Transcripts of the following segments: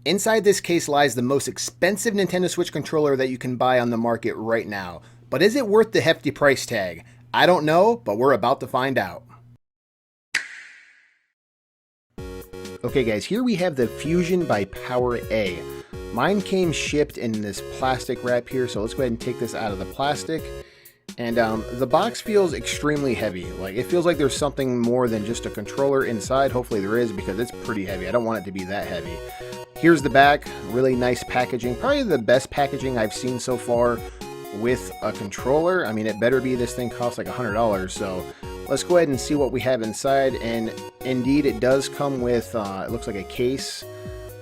Inside this case lies the most expensive Nintendo Switch controller that you can buy on the market right now. But is it worth the hefty price tag? I don't know, but we're about to find out. Okay guys, here we have the Fusion by Power A. Mine came shipped in this plastic wrap here, so let's go ahead and take this out of the plastic. And the box feels extremely heavy. Like, it feels like there's something more than just a controller inside. Hopefully there is, because it's pretty heavy. I don't want it to be that heavy. Here's the back. Really nice packaging. Probably the best packaging I've seen so far with a controller. I mean, it better be. This thing costs like $100, so let's go ahead and see what we have inside. And indeed, it does come with, it looks like a case.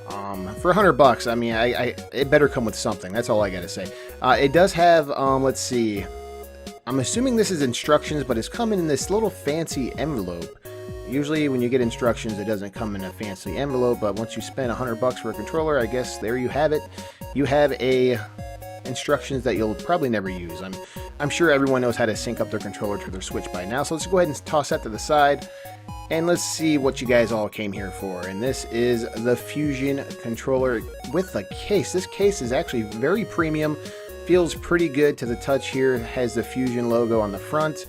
For $100, I mean, it better come with something. That's all I gotta say. It does have, let's see. I'm assuming this is instructions, but it's coming in this little fancy envelope. Usually when you get instructions, it doesn't come in a fancy envelope, but once you spend $100 for a controller, I guess there you have it. You have instructions that you'll probably never use. I'm sure everyone knows how to sync up their controller to their Switch by now, so let's go ahead and toss that to the side. And let's see what you guys all came here for. And this is the Fusion controller with a case. This case is actually very premium. Feels pretty good to the touch here. It has the Fusion logo on the front.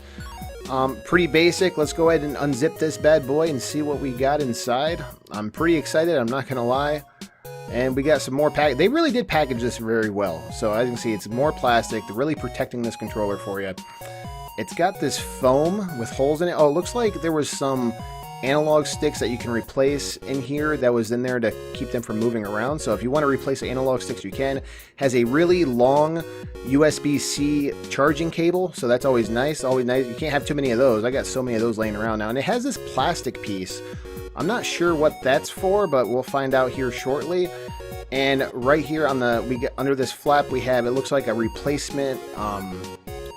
Pretty basic. Let's go ahead and unzip this bad boy and see what we got inside. I'm pretty excited, I'm not gonna lie. And we got some more pack. They really did package this very well. So as you can see, it's more plastic. They're really protecting this controller for you. It's got this foam with holes in it. Oh, it looks like there was some analog sticks that you can replace in here that was in there to keep them from moving around. So if you want to replace the analog sticks, you can. Has a really long USB-C charging cable, so that's always nice. Always nice. You can't have too many of those. I got so many of those laying around now. And it has this plastic piece. I'm not sure what that's for, but we'll find out here shortly. And right here on the under this flap, we have, it looks like a replacement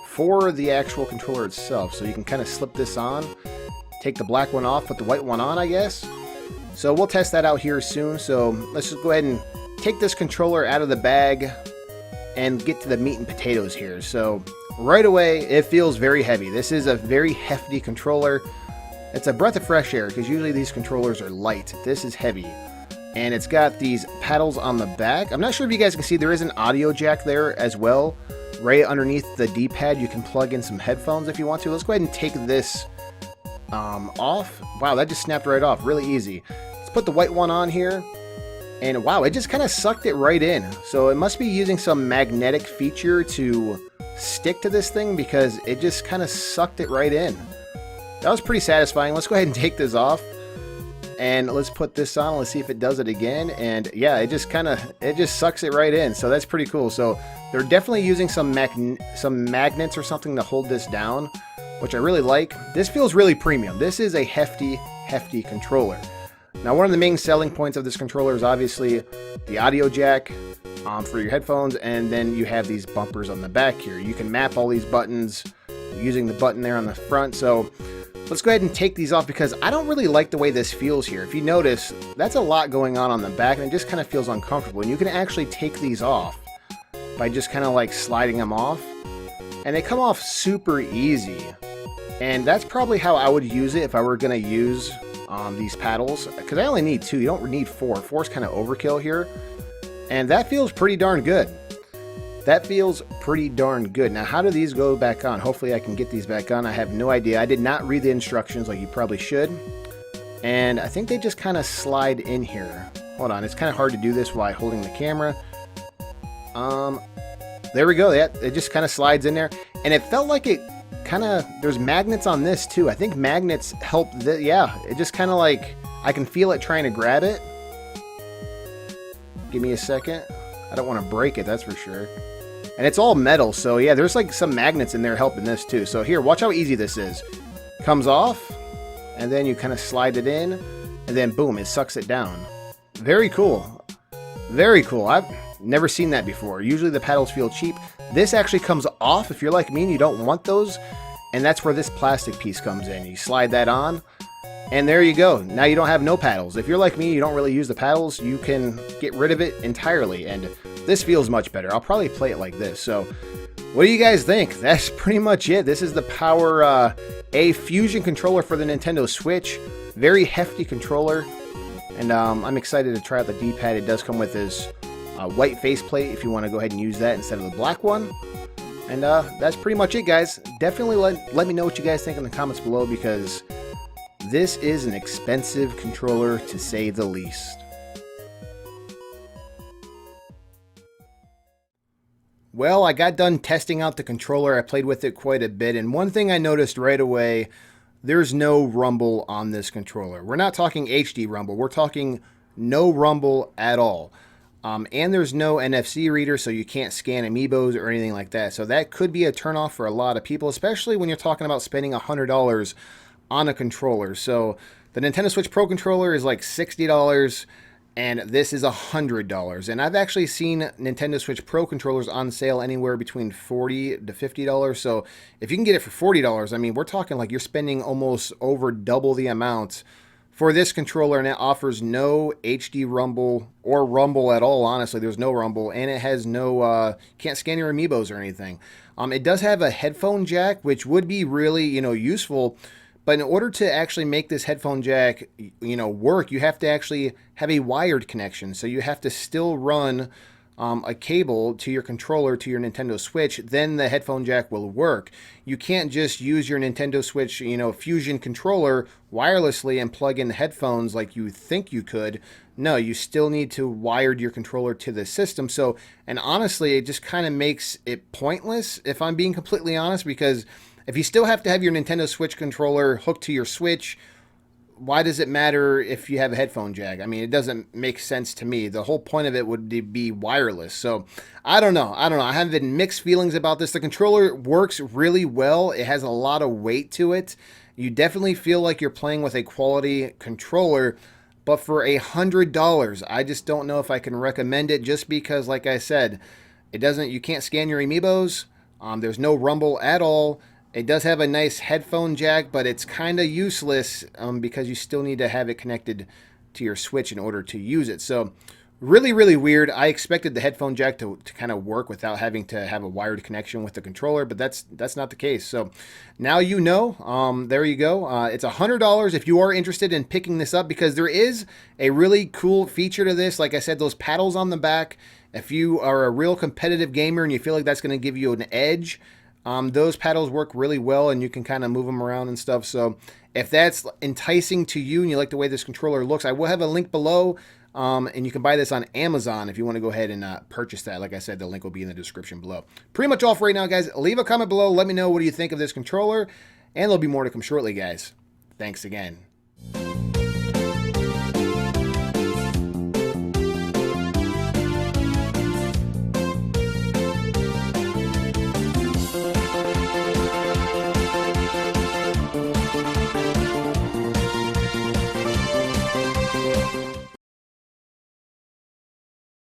for the actual controller itself. So you can kind of slip this on. Take the black one off, put the white one on, I guess. So we'll test that out here soon. So let's just go ahead and take this controller out of the bag and get to the meat and potatoes here. So right away, it feels very heavy. This is a very hefty controller. It's a breath of fresh air, because usually these controllers are light. This is heavy. And it's got these paddles on the back. I'm not sure if you guys can see, there is an audio jack there as well. Right underneath the D-pad, you can plug in some headphones if you want to. Let's go ahead and take this off. Wow, that just snapped right off. Really easy. Let's put the white one on here. And wow, it just kind of sucked it right in. So it must be using some magnetic feature to stick to this thing, because it just kind of sucked it right in. That was pretty satisfying. Let's go ahead and take this off. And let's put this on. Let's see if it does it again. And yeah, it just sucks it right in. So that's pretty cool. So they're definitely using some magnets or something to hold this down, which I really like. This feels really premium. This is a hefty controller. Now, one of the main selling points of this controller is obviously the audio jack for your headphones, and then you have these bumpers on the back here. You can map all these buttons using the button there on the front. So let's go ahead and take these off, because I don't really like the way this feels here. If you notice, that's a lot going on the back, and it just kind of feels uncomfortable. And you can actually take these off by just kind of like sliding them off, and they come off super easy. And that's probably how I would use it if I were going to use these paddles, because I only need 2. You don't need 4. 4 is kind of overkill here. And that feels pretty darn good. That feels pretty darn good. Now, how do these go back on? Hopefully I can get these back on. I have no idea. I did not read the instructions like you probably should. And I think they just kind of slide in here. Hold on. It's kind of hard to do this while holding the camera. There we go. It just kind of slides in there. And it felt like it kind of, there's magnets on this too. I think magnets help. Yeah, it just kind of like, I can feel it trying to grab it. Give me a second. I don't want to break it, that's for sure. And it's all metal, so yeah, there's like some magnets in there helping this too. So here, watch how easy this is. Comes off, and then you kind of slide it in, and then boom, it sucks it down. Very cool. Very cool. I've never seen that before. Usually the paddles feel cheap. This actually comes off if you're like me and you don't want those, and that's where this plastic piece comes in. You slide that on, and there you go. Now you don't have no paddles. If you're like me, you don't really use the paddles, you can get rid of it entirely, and this feels much better. I'll probably play it like this. So what do you guys think? That's pretty much it. This is the Power A Fusion controller for the Nintendo Switch. Very hefty controller. And I'm excited to try out the D-pad. It does come with this white faceplate if you want to go ahead and use that instead of the black one. And that's pretty much it, guys. Definitely let me know what you guys think in the comments below, because this is an expensive controller, to say the least. Well, I got done testing out the controller. I played with it quite a bit, and one thing I noticed right away, there's no rumble on this controller. We're not talking HD rumble. We're talking no rumble at all. And there's no NFC reader, so you can't scan amiibos or anything like that. So that could be a turnoff for a lot of people, especially when you're talking about spending $100 on a controller. So the Nintendo Switch Pro controller is like $60, and this is $100. And I've actually seen Nintendo Switch Pro controllers on sale anywhere between $40 to $50. So if you can get it for $40, I mean, we're talking like you're spending almost over double the amount for this controller, and it offers no HD rumble or rumble at all. Honestly, there's no rumble, and it has no can't scan your amiibos or anything. It does have a headphone jack, which would be really useful, but in order to actually make this headphone jack work, you have to actually have a wired connection. So you have to still run a cable to your controller to your Nintendo Switch, then the headphone jack will work. You can't just use your Nintendo Switch, Fusion controller wirelessly and plug in the headphones like you think you could. No, you still need to wire your controller to the system. So, and honestly, it just kind of makes it pointless, if I'm being completely honest, because if you still have to have your Nintendo Switch controller hooked to your Switch, why does it matter if you have a headphone jack? I mean, it doesn't make sense to me. The whole point of it would be wireless. So I don't know. I have mixed feelings about this. The controller works really well. It has a lot of weight to it. You definitely feel like you're playing with a quality controller, but for $100, I just don't know if I can recommend it, just because, like I said, you can't scan your amiibos. There's no rumble at all. It does have a nice headphone jack, but it's kind of useless because you still need to have it connected to your Switch in order to use it. So really, really weird. I expected the headphone jack to kind of work without having to have a wired connection with the controller, but that's not the case. So now you know. There you go. It's $100 if you are interested in picking this up, because there is a really cool feature to this. Like I said, those paddles on the back, if you are a real competitive gamer and you feel like that's going to give you an edge, those paddles work really well, and you can kind of move them around and stuff. So if that's enticing to you and you like the way this controller looks, I will have a link below, and you can buy this on Amazon if you want to go ahead and purchase that. Like I said, the link will be in the description below. Pretty much all for right now, guys. Leave a comment below. Let me know what do you think of this controller, and there'll be more to come shortly, guys. Thanks again.